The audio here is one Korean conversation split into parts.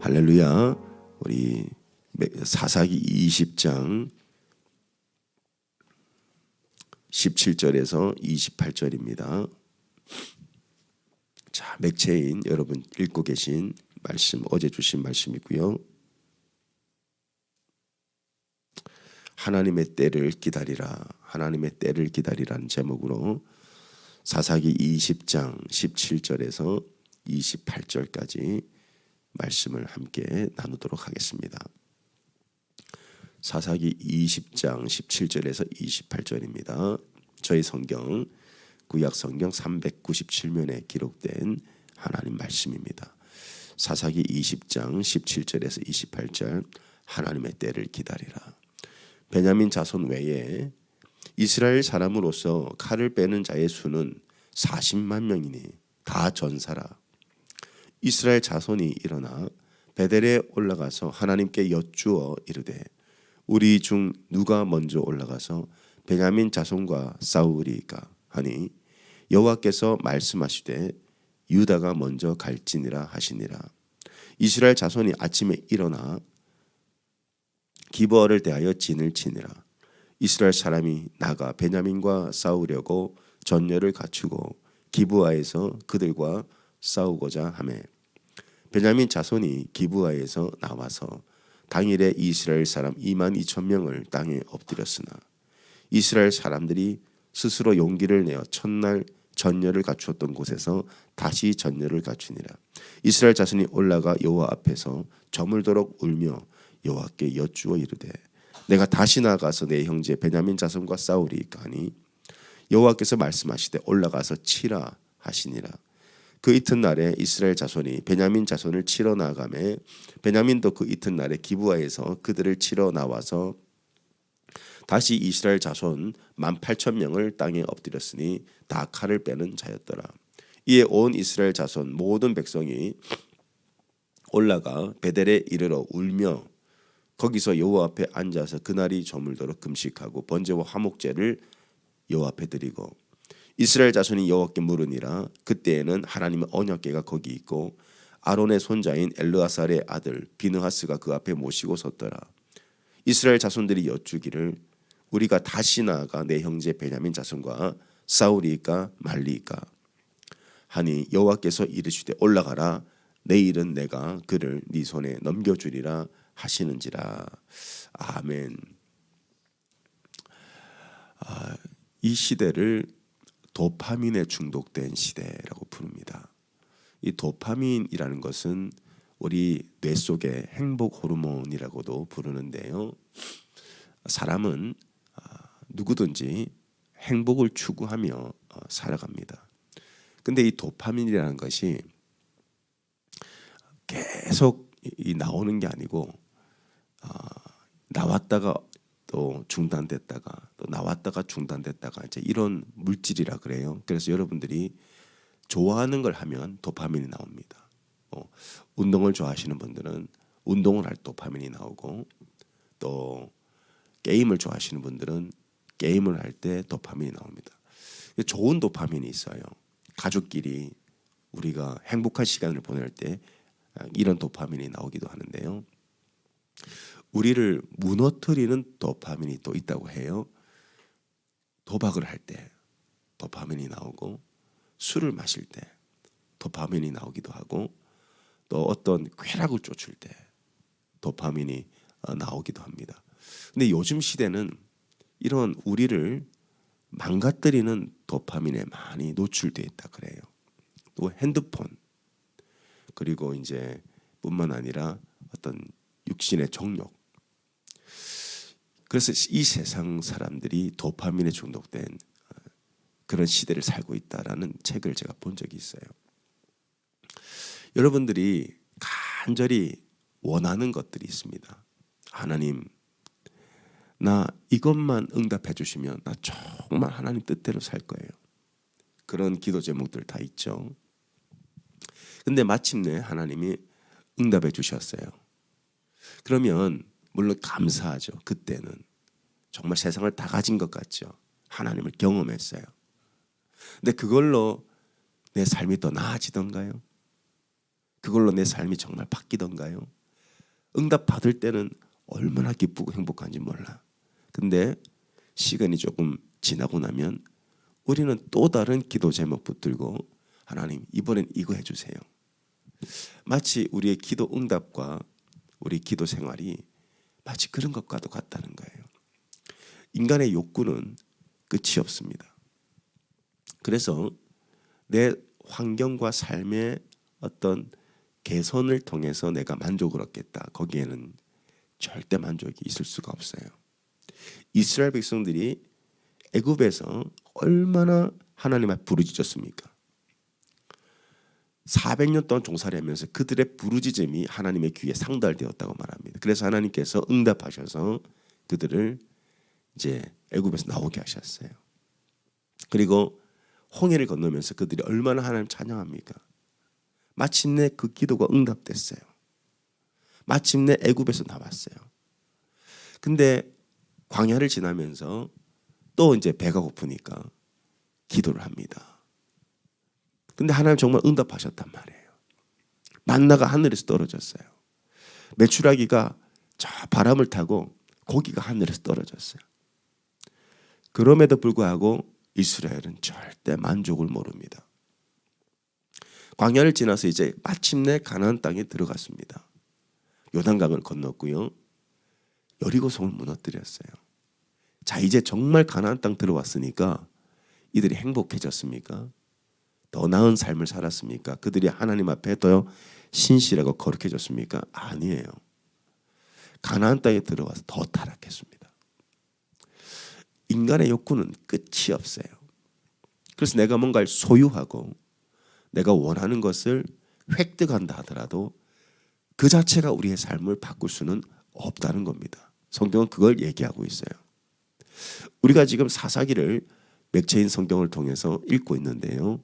할렐루야. 우리 사사기 20장 17절에서 28절입니다. 자, 맥체인 여러분 읽고 계신 말씀, 어제 주신 말씀이고요. 하나님의 때를 기다리라, 하나님의 때를 기다리라는 제목으로 사사기 20장 17절에서 28절까지 말씀을 함께 나누도록 하겠습니다. 사사기 20장 17절에서 28절입니다. 저희 성경, 구약 성경 397면에 기록된 하나님 말씀입니다. 사사기 20장 17절에서 28절, 하나님의 때를 기다리라. 베냐민 자손 외에 이스라엘 사람으로서 칼을 빼는 자의 수는 40만 명이니 다 전사라. 이스라엘 자손이 일어나 베델에 올라가서 하나님께 여쭈어 이르되 우리 중 누가 먼저 올라가서 베냐민 자손과 싸우리이까 하니 여호와께서 말씀하시되 유다가 먼저 갈지니라 하시니라. 이스라엘 자손이 아침에 일어나 기브아를 대하여 진을 치니라. 이스라엘 사람이 나가 베냐민과 싸우려고 전열을 갖추고 기브아에서 그들과 싸우고자 하매 베냐민 자손이 기브아에서 나와서 당일에 이스라엘 사람 2만 2천 명을 땅에 엎드렸으나 이스라엘 사람들이 스스로 용기를 내어 첫날 전열을 갖추었던 곳에서 다시 전열을 갖추니라. 이스라엘 자손이 올라가 여호와 앞에서 저물도록 울며 여호와께 여쭈어 이르되 내가 다시 나가서 내 형제 베냐민 자손과 싸우리이까 하니 여호와께서 말씀하시되 올라가서 치라 하시니라. 그 이튿날에 이스라엘 자손이 베냐민 자손을 치러 나가매 베냐민도 그 이튿날에 기브아에서 그들을 치러 나와서 다시 이스라엘 자손 18,000명을 땅에 엎드렸으니 다 칼을 빼는 자였더라. 이에 온 이스라엘 자손 모든 백성이 올라가 베델에 이르러 울며 거기서 여호와 앞에 앉아서 그날이 저물도록 금식하고 번제와 화목제를 여호와 앞에 드리고 이스라엘 자손이 여호와께 물으니라. 그때에는 하나님의 언약궤가 거기 있고 아론의 손자인 엘르아살의 아들 비느하스가 그 앞에 모시고 섰더라. 이스라엘 자손들이 여쭈기를 우리가 다시 나아가 내 형제 베냐민 자손과 싸우리이까 말리이까 하니 여호와께서 이르시되 올라가라. 내일은 내가 그를 네 손에 넘겨주리라 하시는지라. 아멘. 이 시대를 도파민에 중독된 시대라고 부릅니다. 이 도파민이라는 것은 우리 뇌 속의 행복 호르몬이라고도 부르는데요. 사람은 누구든지 행복을 추구하며 살아갑니다. 근데 이 도파민이라는 것이 계속 나오는 게 아니고 나왔다가 또 중단됐다가 또 나왔다가 중단됐다가 이제 이런 물질이라 그래요. 그래서 여러분들이 좋아하는 걸 하면 도파민이 나옵니다. 운동을 좋아하시는 분들은 운동을 할 때 도파민이 나오고 또 게임을 좋아하시는 분들은 게임을 할 때 도파민이 나옵니다. 좋은 도파민이 있어요. 가족끼리 우리가 행복한 시간을 보낼 때 이런 도파민이 나오기도 하는데요. 우리를 무너뜨리는 도파민이 또 있다고 해요. 도박을 할 때 도파민이 나오고 술을 마실 때 도파민이 나오기도 하고 또 어떤 쾌락을 쫓을 때 도파민이 나오기도 합니다. 근데 요즘 시대는 이런 우리를 망가뜨리는 도파민에 많이 노출되어 있다 그래요. 또 핸드폰 그리고 이제 뿐만 아니라 어떤 육신의 정욕. 그래서 이 세상 사람들이 도파민에 중독된 그런 시대를 살고 있다라는 책을 제가 본 적이 있어요. 여러분들이 간절히 원하는 것들이 있습니다. 하나님, 나 이것만 응답해 주시면 나 정말 하나님 뜻대로 살 거예요. 그런 기도 제목들 다 있죠. 근데 마침내 하나님이 응답해 주셨어요. 그러면 물론 감사하죠. 그때는 정말 세상을 다 가진 것 같죠. 하나님을 경험했어요. 근데 그걸로 내 삶이 더 나아지던가요? 그걸로 내 삶이 정말 바뀌던가요? 응답 받을 때는 얼마나 기쁘고 행복한지 몰라. 근데 시간이 조금 지나고 나면 우리는 또 다른 기도 제목 붙들고 하나님 이번엔 이거 해주세요. 마치 우리의 기도 응답과 우리 기도 생활이 마치 그런 것과도 같다는 거예요. 인간의 욕구는 끝이 없습니다. 그래서 내 환경과 삶의 어떤 개선을 통해서 내가 만족을 얻겠다. 거기에는 절대 만족이 있을 수가 없어요. 이스라엘 백성들이 애굽에서 얼마나 하나님 앞에 부르짖었습니까? 400년 동안 종살이하면서 그들의 부르짖음이 하나님의 귀에 상달되었다고 말합니다. 그래서 하나님께서 응답하셔서 그들을 이제 애굽에서 나오게 하셨어요. 그리고 홍해를 건너면서 그들이 얼마나 하나님 찬양합니까? 마침내 그 기도가 응답됐어요. 마침내 애굽에서 나왔어요. 근데 광야를 지나면서 또 이제 배가 고프니까 기도를 합니다. 근데 하나님 정말 응답하셨단 말이에요. 만나가 하늘에서 떨어졌어요. 메추라기가 저 바람을 타고 고기가 하늘에서 떨어졌어요. 그럼에도 불구하고 이스라엘은 절대 만족을 모릅니다. 광야를 지나서 이제 마침내 가나안 땅에 들어갔습니다. 요단강을 건넜고요. 여리고성을 무너뜨렸어요. 자, 이제 정말 가나안 땅 들어왔으니까 이들이 행복해졌습니까? 더 나은 삶을 살았습니까? 그들이 하나님 앞에 더 신실하고 거룩해졌습니까? 아니에요. 가나안 땅에 들어와서 더 타락했습니다. 인간의 욕구는 끝이 없어요. 그래서 내가 뭔가를 소유하고 내가 원하는 것을 획득한다 하더라도 그 자체가 우리의 삶을 바꿀 수는 없다는 겁니다. 성경은 그걸 얘기하고 있어요. 우리가 지금 사사기를 맥체인 성경을 통해서 읽고 있는데요.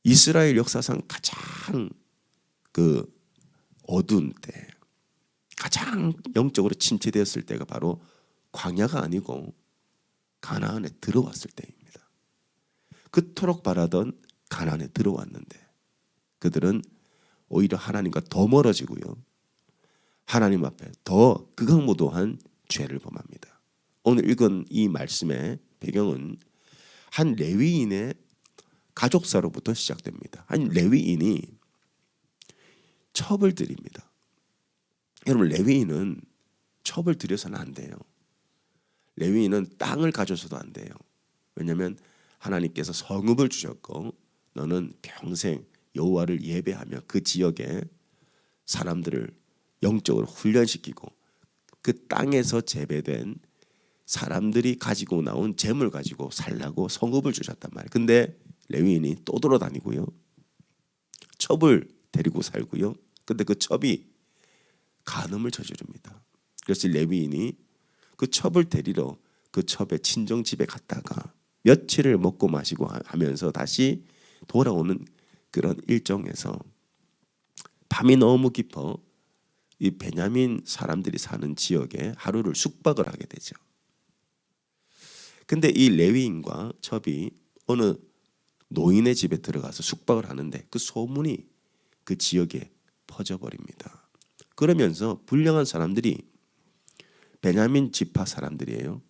이스라엘 역사상 가장 그 어두운 때, 가장 영적으로 침체되었을 때가 바로 광야가 아니고 가나안에 들어왔을 때입니다. 그토록 바라던 가나안에 들어왔는데 그들은 오히려 하나님과 더 멀어지고요. 하나님 앞에 더 극악무도한 죄를 범합니다. 오늘 읽은 이 말씀의 배경은 한 레위인의 가족사로부터 시작됩니다. 한 레위인이 첩을 드립니다. 여러분, 레위인은 첩을 드려서는 안 돼요. 레위인은 땅을 가져서도 안 돼요. 왜냐하면 하나님께서 성읍을 주셨고 너는 평생 여호와를 예배하며 그 지역에 사람들을 영적으로 훈련시키고 그 땅에서 재배된 사람들이 가지고 나온 재물 가지고 살라고 성읍을 주셨단 말이에요. 근데 레위인이 또 돌아다니고요. 첩을 데리고 살고요. 근데 그 첩이 간음을 저지릅니다. 그래서 레위인이 그 첩을 데리러 그 첩의 친정 집에 갔다가 며칠을 먹고 마시고 하면서 다시 돌아오는 그런 일정에서 밤이 너무 깊어 이 베냐민 사람들이 사는 지역에 하루를 숙박을 하게 되죠. 근데 이 레위인과 첩이 어느 노인의 집에 들어가서 숙박을 하는데 그 소문이 그 지역에 퍼져버립니다. 그러면서 불량한 사람들이 베냐민 지파 사람들이에요.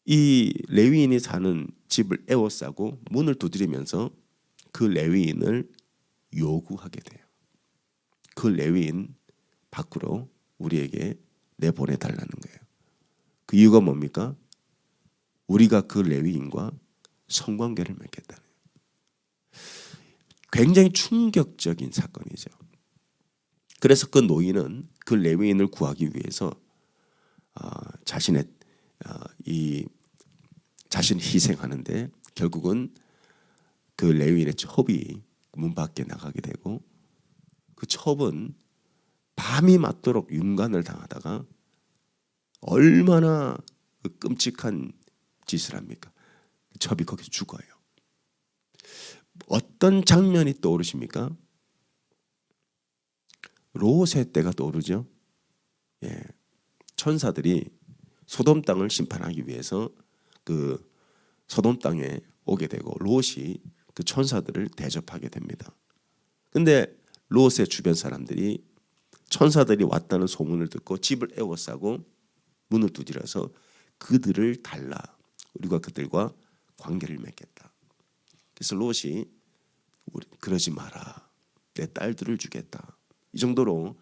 이 레위인이 사는 집을 에워싸고 문을 두드리면서 그 레위인을 요구하게 돼요. 그 레위인 밖으로 우리에게 내보내달라는 거예요. 그 이유가 뭡니까? 우리가 그 레위인과 성관계를 맺겠다는 거예요. 굉장히 충격적인 사건이죠. 그래서 그 노인은 그 레위인을 구하기 위해서 자신을 희생하는데 결국은 그 레위인의 첩이 문 밖에 나가게 되고 그 첩은 밤이 맞도록 윤관을 당하다가 얼마나 끔찍한 짓을 합니까? 첩이 거기서 죽어요. 어떤 장면이 떠오르십니까? 롯의 때가 떠오르죠. 예. 천사들이 소돔 땅을 심판하기 위해서 그 소돔 땅에 오게 되고 롯이 그 그 천사들을 대접하게 됩니다. 근데 롯의 주변 사람들이 천사들이 왔다는 소문을 듣고 집을 에워싸고 문을 두드려서 그들을 달라, 우리가 그들과 관계를 맺겠다. 그래서 롯이 그러지 마라, 내 딸들을 주겠다. 이 정도로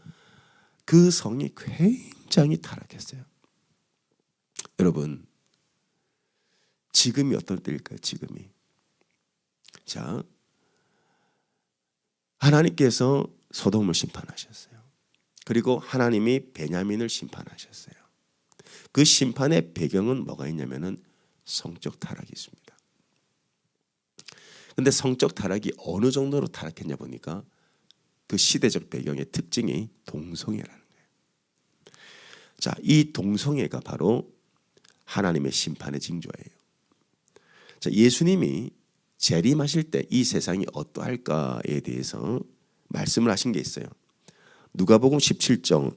그 성이 굉장히 타락했어요. 여러분, 지금이 어떤 때일까요? 지금이. 자, 하나님께서 소돔을 심판하셨어요. 그리고 하나님이 베냐민을 심판하셨어요. 그 심판의 배경은 뭐가 있냐면은 성적 타락이 있습니다. 근데 성적 타락이 어느 정도로 타락했냐 보니까 그 시대적 배경의 특징이 동성애라는 거예요. 자, 이 동성애가 바로 하나님의 심판의 징조예요. 자, 예수님이 재림하실 때 이 세상이 어떠할까에 대해서 말씀을 하신 게 있어요. 누가복음 17장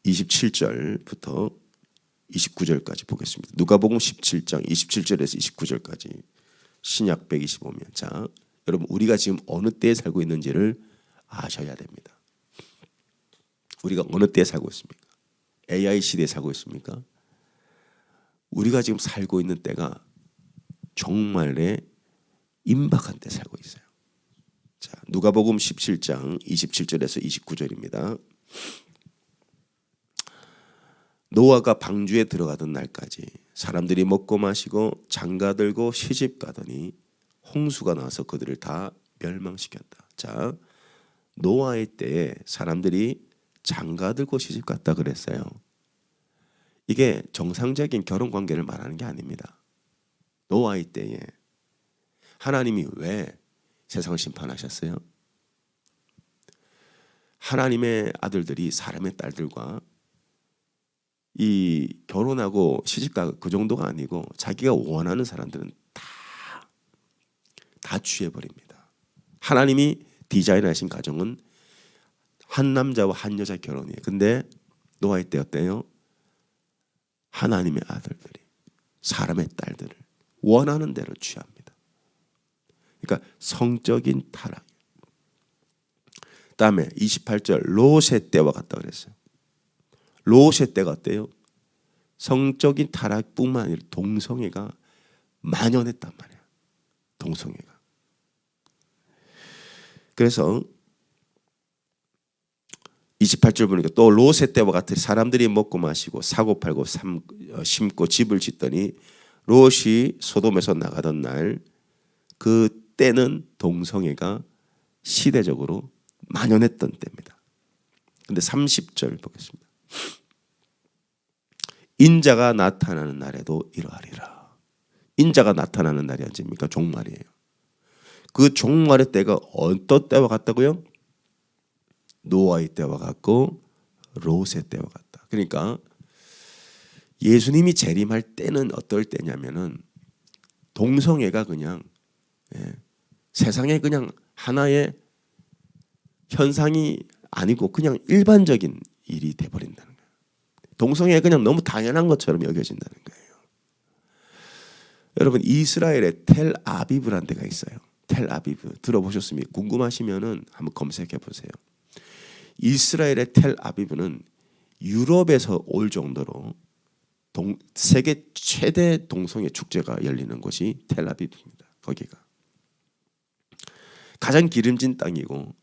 27절부터 29절까지 보겠습니다. 누가복음 17장 27절에서 29절까지 신약 125면. 자, 여러분, 우리가 지금 어느 때에 살고 있는지를 아셔야 됩니다. 우리가 어느 때에 살고 있습니까? AI 시대에 살고 있습니까? 우리가 지금 살고 있는 때가 정말의 임박한 때 살고 있어요. 자, 누가복음 17장 27절에서 29절입니다. 노아가 방주에 들어가던 날까지 사람들이 먹고 마시고 장가들고 시집가더니 홍수가 나서 그들을 다 멸망시켰다. 자, 노아의 때에 사람들이 장가들고 시집갔다 그랬어요. 이게 정상적인 결혼 관계를 말하는 게 아닙니다. 노아의 때에 하나님이 왜 세상을 심판하셨어요? 하나님의 아들들이 사람의 딸들과 이 결혼하고 시집가 그 정도가 아니고 자기가 원하는 사람들은 다 취해버립니다. 하나님이 디자인하신 가정은 한 남자와 한 여자 결혼이에요. 근데 노아의 때 어때요? 하나님의 아들들이 사람의 딸들을 원하는 대로 취합니다. 그러니까 성적인 타락. 다음에 28절 롯의 때와 같다 그랬어요. 롯의 때가 어때요? 성적인 타락뿐만 아니라 동성애가 만연했단 말이에요. 동성애가. 그래서 28절 보니까 또 롯의 때와 같이 사람들이 먹고 마시고 사고 팔고 심고 집을 짓더니 롯이 소돔에서 나가던 날 그 때는 동성애가 시대적으로 만연했던 때입니다. 근데 30절 보겠습니다. 인자가 나타나는 날에도 이러하리라. 인자가 나타나는 날이 언제입니까? 종말이에요. 그 종말의 때가 어떤 때와 같다고요? 노아의 때와 같고 롯의 때와 같다. 그러니까 예수님이 재림할 때는 어떨 때냐면은 동성애가 그냥 세상에 그냥 하나의 현상이 아니고 그냥 일반적인 일이 돼버린다는 거예요. 동성애가 그냥 너무 당연한 것처럼 여겨진다는 거예요. 여러분, 이스라엘의 텔아비브라는 데가 있어요. 텔아비브 들어보셨습니까? 궁금하시면은 한번 검색해 보세요. 이스라엘의 텔아비브는 유럽에서 올 정도로 세계 최대 동성애 축제가 열리는 곳이 텔아비브입니다. 거기가 가장 기름진 땅이고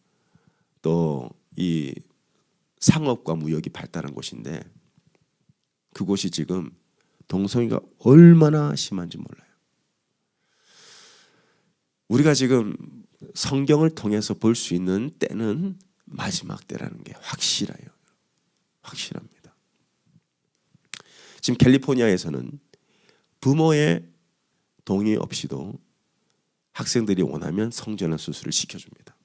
또 이 상업과 무역이 발달한 곳인데 그곳이 지금 동성애가 얼마나 심한지 몰라요. 우리가 지금 성경을 통해서 볼 수 있는 때는 마지막 때라는 게 확실해요. 확실합니다. 지금 캘리포니아에서는 부모의 동의 없이도 학생들이 원하면 성전환 수술을 시켜줍니다.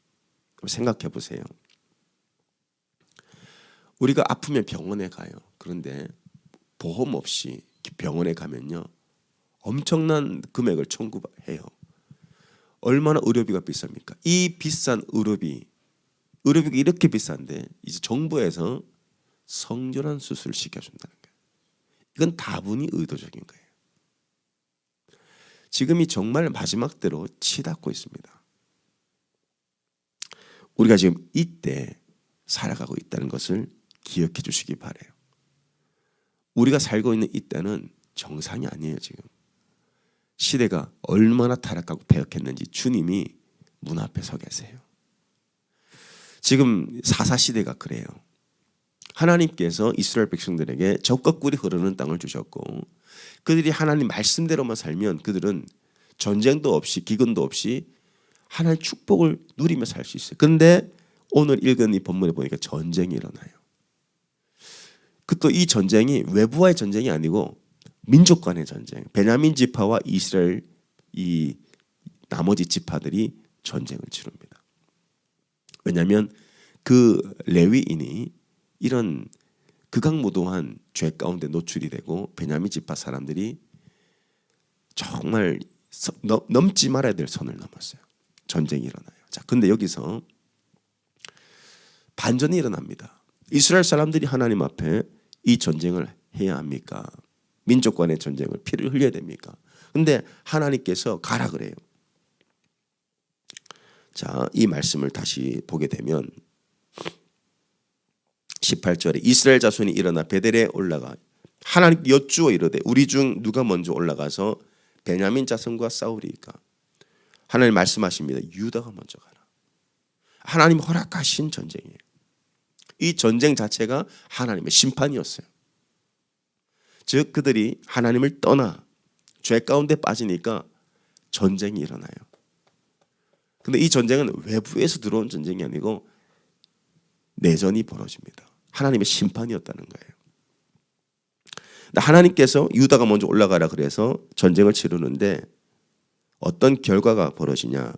그럼 생각해 보세요. 우리가 아프면 병원에 가요. 그런데 보험 없이 병원에 가면요, 엄청난 금액을 청구해요. 얼마나 의료비가 비쌉니까? 이 비싼 의료비가 이렇게 비싼데 이제 정부에서 성전환 수술을 시켜준다는 거예요. 이건 다분히 의도적인 거예요. 지금이 정말 마지막 때로 치닫고 있습니다. 우리가 지금 이때 살아가고 있다는 것을 기억해 주시기 바라요. 우리가 살고 있는 이때는 정상이 아니에요. 지금 시대가 얼마나 타락하고 패역했는지 주님이 문 앞에 서 계세요. 지금 사사시대가 그래요. 하나님께서 이스라엘 백성들에게 적과 꿀이 흐르는 땅을 주셨고 그들이 하나님 말씀대로만 살면 그들은 전쟁도 없이 기근도 없이 하나님의 축복을 누리며 살 수 있어요. 그런데 오늘 읽은 이 본문에 보니까 전쟁이 일어나요. 또 이 전쟁이 외부와의 전쟁이 아니고 민족 간의 전쟁. 베냐민 지파와 이스라엘 이 나머지 지파들이 전쟁을 치릅니다. 왜냐하면 그 레위인이 이런 극악무도한 죄 가운데 노출이 되고 베냐민 지파 사람들이 정말 넘지 말아야 될 선을 넘었어요. 전쟁이 일어나요. 자, 근데 여기서 반전이 일어납니다. 이스라엘 사람들이 하나님 앞에 이 전쟁을 해야 합니까? 민족 간의 전쟁을 피를 흘려야 됩니까? 근데 하나님께서 가라 그래요. 자, 이 말씀을 다시 보게 되면 18절에 이스라엘 자손이 일어나 베델에 올라가 하나님께 여쭈어 이르되 우리 중 누가 먼저 올라가서 베냐민 자손과 싸우리이까? 하나님 말씀하십니다. 유다가 먼저 가라. 하나님 허락하신 전쟁이에요. 이 전쟁 자체가 하나님의 심판이었어요. 즉 그들이 하나님을 떠나 죄 가운데 빠지니까 전쟁이 일어나요. 근데 이 전쟁은 외부에서 들어온 전쟁이 아니고 내전이 벌어집니다. 하나님의 심판이었다는 거예요. 하나님께서 유다가 먼저 올라가라 그래서 전쟁을 치르는데 어떤 결과가 벌어지냐?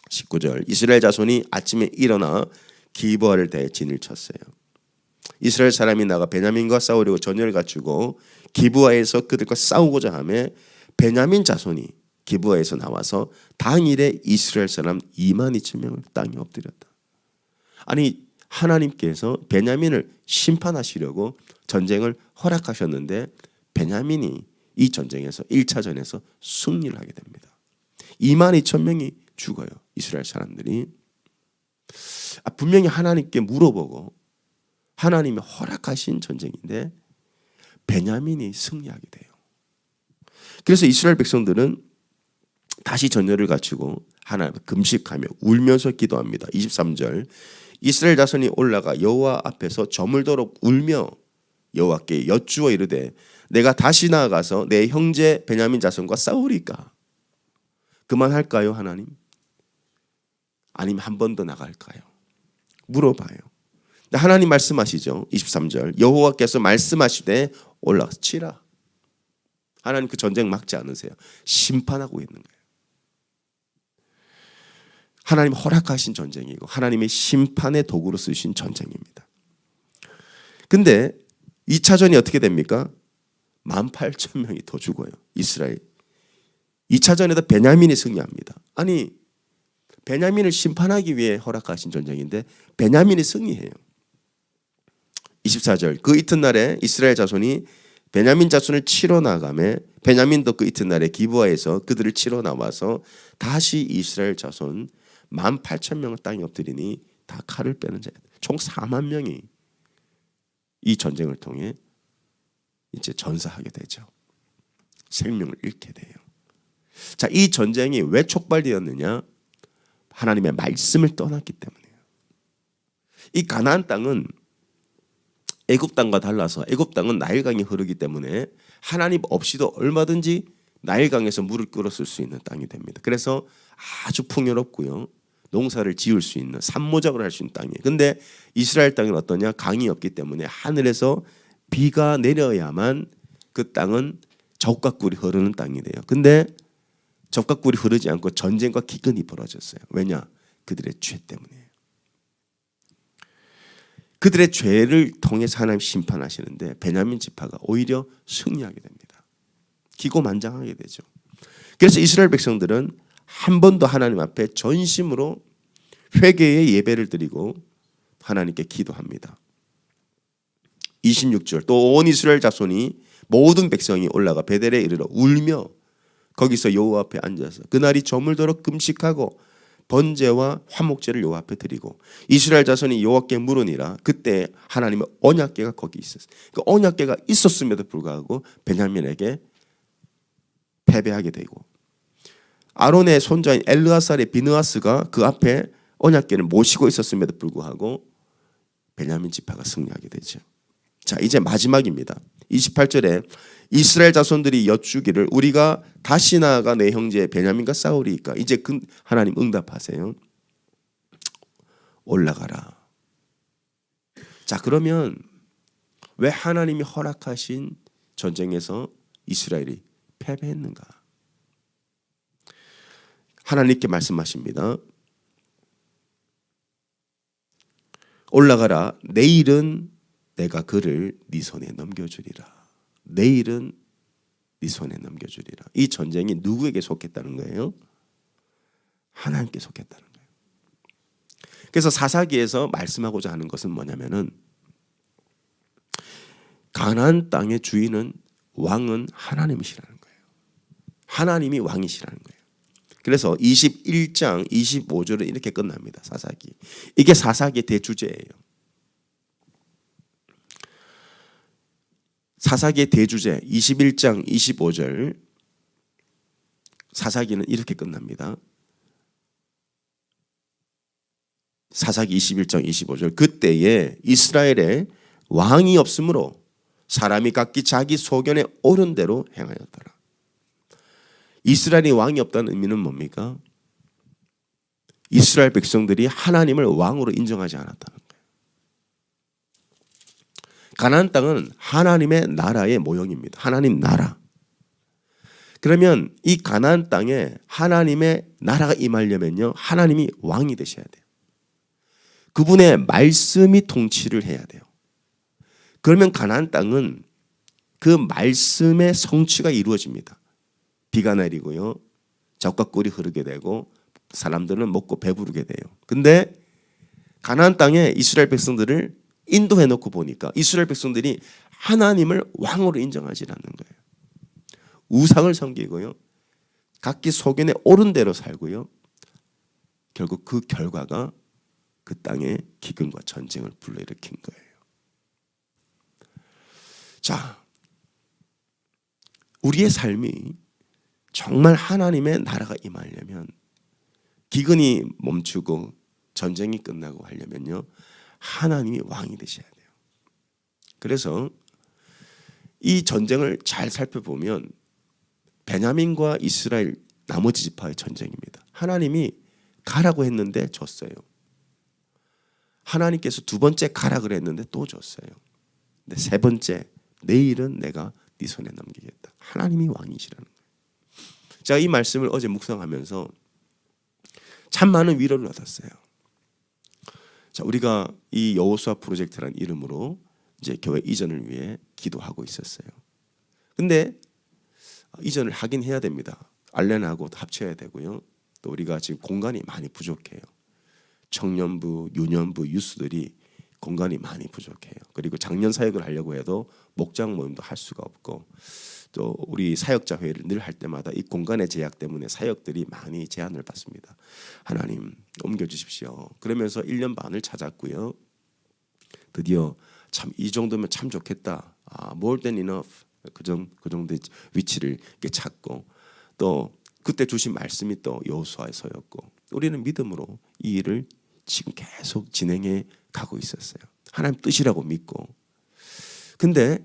19절 이스라엘 자손이 아침에 일어나 기브아를 대해 진을 쳤어요. 이스라엘 사람이 나가 베냐민과 싸우려고 전열을 갖추고 기브아에서 그들과 싸우고자 하며 베냐민 자손이 기브아에서 나와서 당일에 이스라엘 사람 2만 2천 명을 땅에 엎드렸다. 아니 하나님께서 베냐민을 심판하시려고 전쟁을 허락하셨는데 베냐민이 이 전쟁에서 1차전에서 승리를 하게 됩니다. 2만 2천 명이 죽어요. 이스라엘 사람들이. 분명히 하나님께 물어보고 하나님이 허락하신 전쟁인데 베냐민이 승리하게 돼요. 그래서 이스라엘 백성들은 다시 전열을 갖추고 하나님 금식하며 울면서 기도합니다. 23절 이스라엘 자손이 올라가 여호와 앞에서 저물도록 울며 여호와께 여쭈어 이르되 내가 다시 나아가서 내 형제 베냐민 자손과 싸우리까? 그만할까요 하나님? 아니면 한 번 더 나갈까요? 물어봐요. 하나님 말씀하시죠. 23절 여호와께서 말씀하시되 올라가서 치라. 하나님 그 전쟁 막지 않으세요. 심판하고 있는 거예요. 하나님 허락하신 전쟁이고 하나님의 심판의 도구로 쓰신 전쟁입니다. 근데 2차전이 어떻게 됩니까? 18,000명이 더 죽어요. 이스라엘. 2차전에도 베냐민이 승리합니다. 아니 베냐민을 심판하기 위해 허락하신 전쟁인데 베냐민이 승리해요. 24절 그 이튿날에 이스라엘 자손이 베냐민 자손을 치러 나가며 베냐민도 그 이튿날에 기브아에서 그들을 치러 나와서 다시 이스라엘 자손 18,000명을 땅에 엎드리니 다 칼을 빼는 자 총 4만 명이 이 전쟁을 통해 이제 전사하게 되죠. 생명을 잃게 돼요. 자, 이 전쟁이 왜 촉발되었느냐? 하나님의 말씀을 떠났기 때문이에요. 이 가나안 땅은 애굽 땅과 달라서 애굽 땅은 나일강이 흐르기 때문에 하나님 없이도 얼마든지 나일강에서 물을 끌어쓸 수 있는 땅이 됩니다. 그래서 아주 풍요롭고요. 농사를 지을 수 있는 산모작을 할 수 있는 땅이에요. 근데 이스라엘 땅은 어떠냐? 강이 없기 때문에 하늘에서 비가 내려야만 그 땅은 젖과 꿀이 흐르는 땅이 돼요. 근데 젖과 꿀이 흐르지 않고 전쟁과 기근이 벌어졌어요. 왜냐? 그들의 죄 때문이에요. 그들의 죄를 통해서 하나님 심판하시는데 베냐민 지파가 오히려 승리하게 됩니다. 기고만장하게 되죠. 그래서 이스라엘 백성들은 한 번 더 하나님 앞에 전심으로 회개의 예배를 드리고 하나님께 기도합니다. 26절 또 온 이스라엘 자손이 모든 백성이 올라가 베델에 이르러 울며 거기서 여호와 앞에 앉아서 그날이 저물도록 금식하고 번제와 화목제를 여호와 앞에 드리고 이스라엘 자손이 여호와께 물으니라. 그때 하나님의 언약궤가 거기 있었어요. 그 언약궤가 있었음에도 불구하고 베냐민에게 패배하게 되고 아론의 손자인 엘르아살의 비느하스가 그 앞에 언약궤를 모시고 있었음에도 불구하고 베냐민 지파가 승리하게 되죠. 자, 이제 마지막입니다. 28절에 이스라엘 자손들이 여쭈기를 우리가 다시 나아가 내 형제 베냐민과 싸우리이까. 이제 그 하나님 응답하세요. 올라가라. 자, 그러면 왜 하나님이 허락하신 전쟁에서 이스라엘이 패배했는가? 하나님께 말씀하십니다. 올라가라. 내일은 내가 그를 네 손에 넘겨주리라. 내일은 네 손에 넘겨주리라. 이 전쟁이 누구에게 속했다는 거예요? 하나님께 속했다는 거예요. 그래서 사사기에서 말씀하고자 하는 것은 뭐냐면은 가나안 땅의 주인은 왕은 하나님이시라는 거예요. 하나님이 왕이시라는 거예요. 그래서 21장 25절은 이렇게 끝납니다. 사사기. 이게 사사기의 대주제예요. 사사기의 대주제 21장 25절 사사기는 이렇게 끝납니다. 사사기 21장 25절 그때에 이스라엘에 왕이 없으므로 사람이 각기 자기 소견에 옳은 대로 행하였더라. 이스라엘이 왕이 없다는 의미는 뭡니까? 이스라엘 백성들이 하나님을 왕으로 인정하지 않았다는 거예요. 가나안 땅은 하나님의 나라의 모형입니다. 하나님 나라. 그러면 이 가나안 땅에 하나님의 나라가 임하려면요, 하나님이 왕이 되셔야 돼요. 그분의 말씀이 통치를 해야 돼요. 그러면 가나안 땅은 그 말씀의 성취가 이루어집니다. 비가 내리고요, 젖과 꿀이 흐르게 되고 사람들은 먹고 배부르게 돼요. 근데 가나안 땅에 이스라엘 백성들을 인도해 놓고 보니까 이스라엘 백성들이 하나님을 왕으로 인정하지 않는 거예요. 우상을 섬기고요, 각기 소견에 옳은 대로 살고요. 결국 그 결과가 그 땅에 기근과 전쟁을 불러일으킨 거예요. 자, 우리의 삶이 정말 하나님의 나라가 임하려면, 기근이 멈추고 전쟁이 끝나고 하려면요, 하나님이 왕이 되셔야 돼요. 그래서 이 전쟁을 잘 살펴보면 베냐민과 이스라엘 나머지 지파의 전쟁입니다. 하나님이 가라고 했는데 졌어요. 하나님께서 두 번째 가라 그랬는데 또 졌어요. 근데 세 번째, 내일은 내가 네 손에 넘기겠다. 하나님이 왕이시라는 거예요. 제가 이 말씀을 어제 묵상하면서 참 많은 위로를 얻었어요. 자, 우리가 이 여호수아 프로젝트라는 이름으로 이제 교회 이전을 위해 기도하고 있었어요. 근데 이전을 하긴 해야 됩니다. 알렌하고 합쳐야 되고요. 또 우리가 지금 공간이 많이 부족해요. 청년부, 유년부, 유스들이 공간이 많이 부족해요. 그리고 장년 사역을 하려고 해도 목장 모임도 할 수가 없고, 또 우리 사역자 회의를 늘 할 때마다 이 공간의 제약 때문에 사역들이 많이 제한을 받습니다. 하나님 옮겨주십시오. 그러면서 1년 반을 찾았고요. 드디어 참 이 정도면 참 좋겠다. more than enough. 그 정도의 위치를 찾고, 또 그때 주신 말씀이 또 여호수아에서였고, 우리는 믿음으로 이 일을 지금 계속 진행해 가고 있었어요. 하나님 뜻이라고 믿고. 근데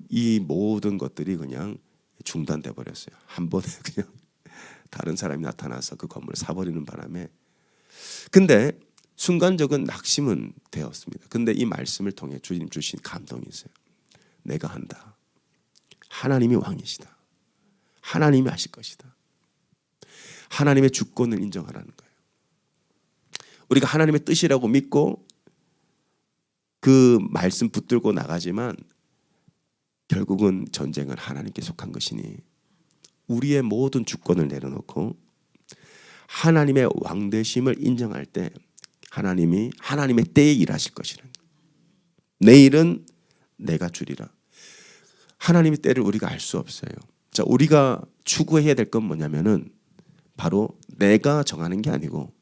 이 모든 것들이 그냥 중단돼 버렸어요. 한 번에 그냥 다른 사람이 나타나서 그 건물을 사버리는 바람에. 근데 순간적인 낙심은 되었습니다. 근데 이 말씀을 통해 주님 주신 감동이 있어요. 내가 한다. 하나님이 왕이시다. 하나님이 하실 것이다. 하나님의 주권을 인정하라는 거예요. 우리가 하나님의 뜻이라고 믿고 그 말씀 붙들고 나가지만 결국은 전쟁은 하나님께 속한 것이니 우리의 모든 주권을 내려놓고 하나님의 왕되심을 인정할 때 하나님이 하나님의 때에 일하실 것이라는 거예요. 내일은 내가 주리라. 하나님의 때를 우리가 알 수 없어요. 자, 우리가 추구해야 될 건 뭐냐면은 바로 내가 정하는 게 아니고,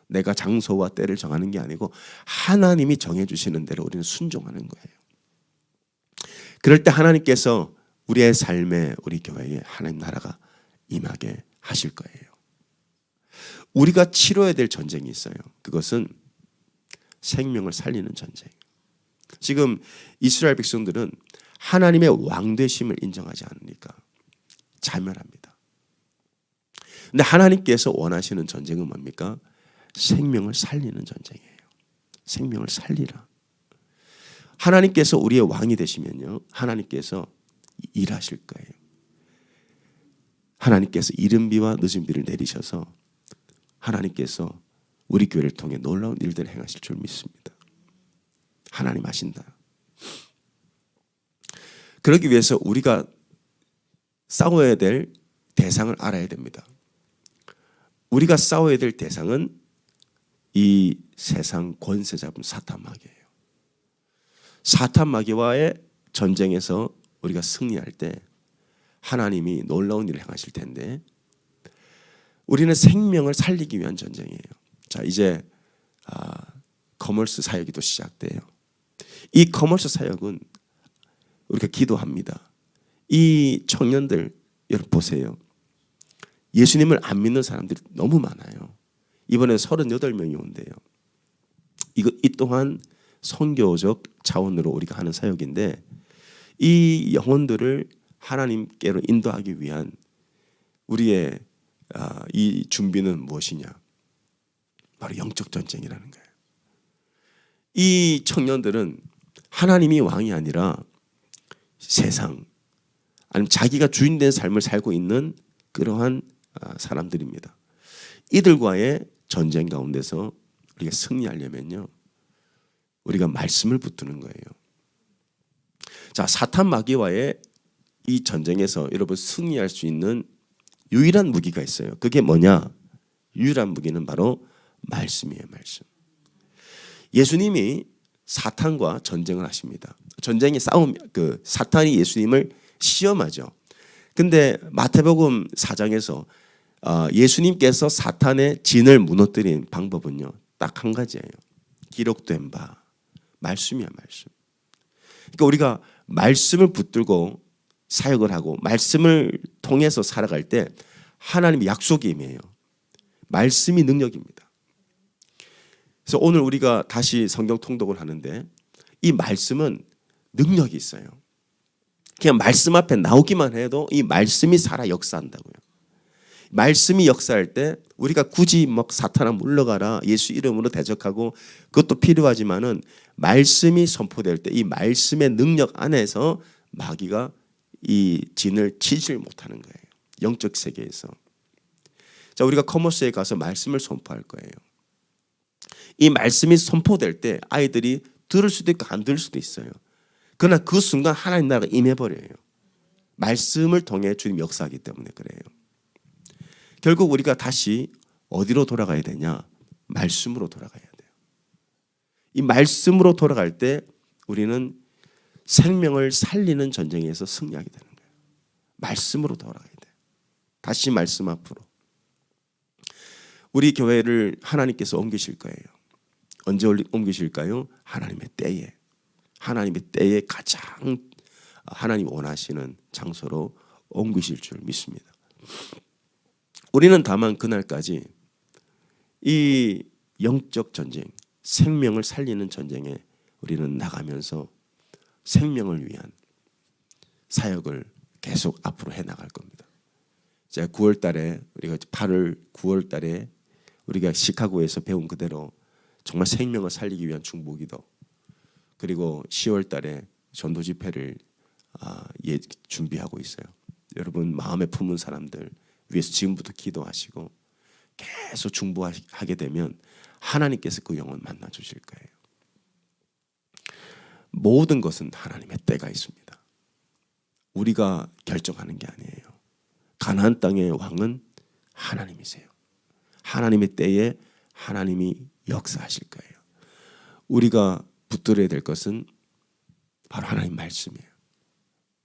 내가 장소와 때를 정하는 게 아니고 하나님이 정해주시는 대로 우리는 순종하는 거예요. 그럴 때 하나님께서 우리의 삶에, 우리 교회에 하나님 나라가 임하게 하실 거예요. 우리가 치러야 될 전쟁이 있어요. 그것은 생명을 살리는 전쟁. 지금 이스라엘 백성들은 하나님의 왕되심을 인정하지 않으니까 자멸합니다. 근데 하나님께서 원하시는 전쟁은 뭡니까? 생명을 살리는 전쟁이에요. 생명을 살리라. 하나님께서 우리의 왕이 되시면요, 하나님께서 일하실 거예요. 하나님께서 이른 비와 늦은 비를 내리셔서 하나님께서 우리 교회를 통해 놀라운 일들을 행하실 줄 믿습니다. 하나님 하신다. 그러기 위해서 우리가 싸워야 될 대상을 알아야 됩니다. 우리가 싸워야 될 대상은 이 세상 권세 잡은 사탄 마귀예요. 사탄 마귀와의 전쟁에서 우리가 승리할 때 하나님이 놀라운 일을 행하실 텐데, 우리는 생명을 살리기 위한 전쟁이에요. 자, 이제 커머스 사역이 또 시작돼요. 이 커머스 사역은 우리가 기도합니다. 이 청년들 여러분 보세요. 예수님을 안 믿는 사람들이 너무 많아요. 이번에 38명이 온대요. 이 또한 선교적 차원으로 우리가 하는 사역인데, 이 영혼들을 하나님께로 인도하기 위한 우리의 이 준비는 무엇이냐? 바로 영적 전쟁이라는 거예요. 이 청년들은 하나님이 왕이 아니라 세상, 아니면 자기가 주인된 삶을 살고 있는 그러한 사람들입니다. 이들과의 전쟁 가운데서 우리가 승리하려면요, 우리가 말씀을 붙드는 거예요. 자, 사탄 마귀와의 이 전쟁에서 여러분 승리할 수 있는 유일한 무기가 있어요. 그게 뭐냐? 유일한 무기는 바로 말씀이에요. 말씀. 예수님이 사탄과 전쟁을 하십니다. 전쟁이 싸움, 사탄이 예수님을 시험하죠. 근데 마태복음 4장에서 예수님께서 사탄의 진을 무너뜨린 방법은요, 딱 한 가지예요. 기록된 바 말씀이야, 말씀. 그러니까 우리가 말씀을 붙들고 사역을 하고 말씀을 통해서 살아갈 때 하나님의 약속이 임해요. 말씀이 능력입니다. 그래서 오늘 우리가 다시 성경 통독을 하는데 이 말씀은 능력이 있어요. 그냥 말씀 앞에 나오기만 해도 이 말씀이 살아 역사한다고요. 말씀이 역사할 때 우리가 굳이 막 사탄아 물러가라 예수 이름으로 대적하고 그것도 필요하지만은 말씀이 선포될 때 이 말씀의 능력 안에서 마귀가 이 진을 치질 못하는 거예요. 영적 세계에서. 자, 우리가 커머스에 가서 말씀을 선포할 거예요. 이 말씀이 선포될 때 아이들이 들을 수도 있고 안 들을 수도 있어요. 그러나 그 순간 하나님 나라가 임해버려요. 말씀을 통해 주님 역사하기 때문에 그래요. 결국 우리가 다시 어디로 돌아가야 되냐? 말씀으로 돌아가야 돼요. 이 말씀으로 돌아갈 때 우리는 생명을 살리는 전쟁에서 승리하게 되는 거예요. 말씀으로 돌아가야 돼요. 다시 말씀 앞으로. 우리 교회를 하나님께서 옮기실 거예요. 언제 옮기실까요? 하나님의 때에. 하나님의 때에 가장 하나님 원하시는 장소로 옮기실 줄 믿습니다. 우리는 다만 그날까지 이 영적 전쟁, 생명을 살리는 전쟁에 우리는 나가면서 생명을 위한 사역을 계속 앞으로 해나갈 겁니다. 제가 9월 달에 우리가 8월 9월 달에 우리가 시카고에서 배운 그대로 정말 생명을 살리기 위한 중보기도, 그리고 10월 달에 전도 집회를 준비하고 있어요. 여러분 마음에 품은 사람들 위해서 지금부터 기도하시고 계속 중보하게 되면 하나님께서 그 영혼 만나 주실 거예요. 모든 것은 하나님의 때가 있습니다. 우리가 결정하는 게 아니에요. 가나안 땅의 왕은 하나님이세요. 하나님의 때에 하나님이 역사하실 거예요. 우리가 붙들어야 될 것은 바로 하나님 말씀이에요.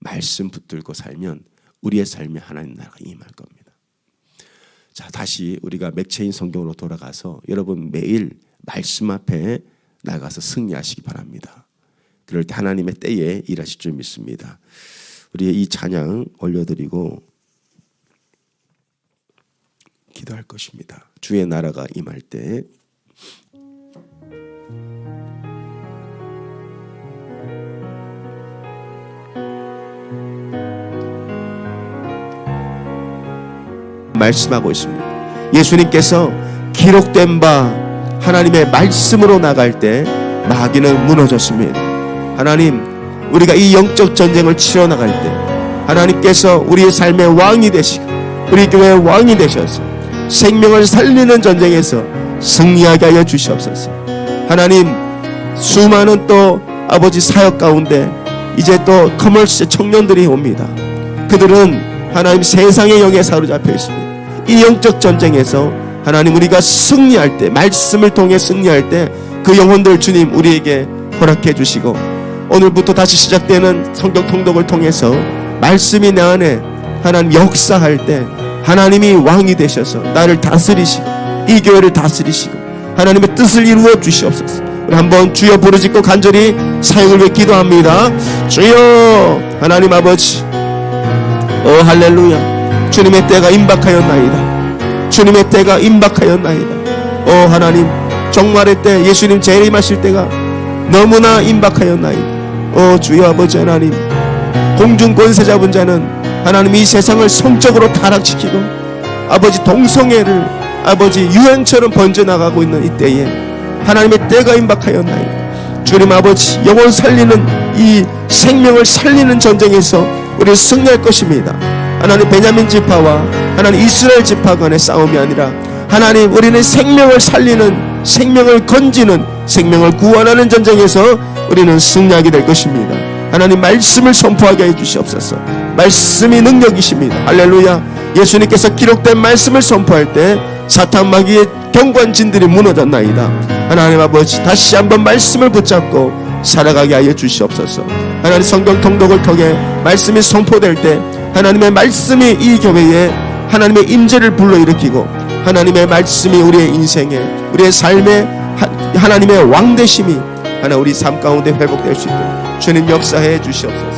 말씀 붙들고 살면 우리의 삶에 하나님 나라가 임할 겁니다. 자, 다시 우리가 맥체인 성경으로 돌아가서 여러분 매일 말씀 앞에 나가서 승리하시기 바랍니다. 그럴 때 하나님의 때에 일하실 줄 믿습니다. 우리의 이 찬양 올려드리고 기도할 것입니다. 주의 나라가 임할 때 말씀하고 있습니다. 예수님께서 기록된 바 하나님의 말씀으로 나갈 때 마귀는 무너졌습니다. 하나님, 우리가 이 영적 전쟁을 치러 나갈 때 하나님께서 우리의 삶의 왕이 되시고 우리 교회의 왕이 되셔서 생명을 살리는 전쟁에서 승리하게 하여 주시옵소서. 하나님, 수많은 또 아버지 사역 가운데 이제 또 커머스 청년들이 옵니다. 그들은 하나님 세상의 영에 사로잡혀 있습니다. 이 영적 전쟁에서 하나님 우리가 승리할 때, 말씀을 통해 승리할 때 그 영혼들 주님 우리에게 허락해 주시고, 오늘부터 다시 시작되는 성경 통독을 통해서 말씀이 내 안에 하나님 역사할 때 하나님이 왕이 되셔서 나를 다스리시고 이 교회를 다스리시고 하나님의 뜻을 이루어 주시옵소서. 우리 한번 주여 부르짖고 간절히 사역을 위해 기도합니다. 주여 하나님 아버지, 할렐루야. 주님의 때가 임박하였나이다. 주님의 때가 임박하였나이다. 하나님, 종말의 때 예수님 재림하실 때가 너무나 임박하였나이다. 주여 아버지 하나님, 공중 권세 잡은 자는 하나님 이 세상을 성적으로 타락시키고 아버지 동성애를 아버지 유행처럼 번져나가고 있는 이 때에 하나님의 때가 임박하였나이다. 주님 아버지, 영혼 살리는 이 생명을 살리는 전쟁에서 우리를 승리할 것입니다. 하나님, 베냐민 지파와 하나님 이스라엘 지파 간의 싸움이 아니라 하나님 우리는 생명을 살리는, 생명을 건지는, 생명을 구원하는 전쟁에서 우리는 승리하게 될 것입니다. 하나님 말씀을 선포하게 해주시옵소서. 말씀이 능력이십니다. 할렐루야. 예수님께서 기록된 말씀을 선포할 때 사탄 마귀의 경관진들이 무너졌나이다. 하나님 아버지, 다시 한번 말씀을 붙잡고 살아가게 하여 주시옵소서. 하나님 성경 통독을 통해 말씀이 선포될 때 하나님의 말씀이 이 교회에 하나님의 임재를 불러일으키고 하나님의 말씀이 우리의 인생에, 우리의 삶에 하나님의 왕되심이 하나 우리 삶 가운데 회복될 수 있도록 주님 역사해 주시옵소서.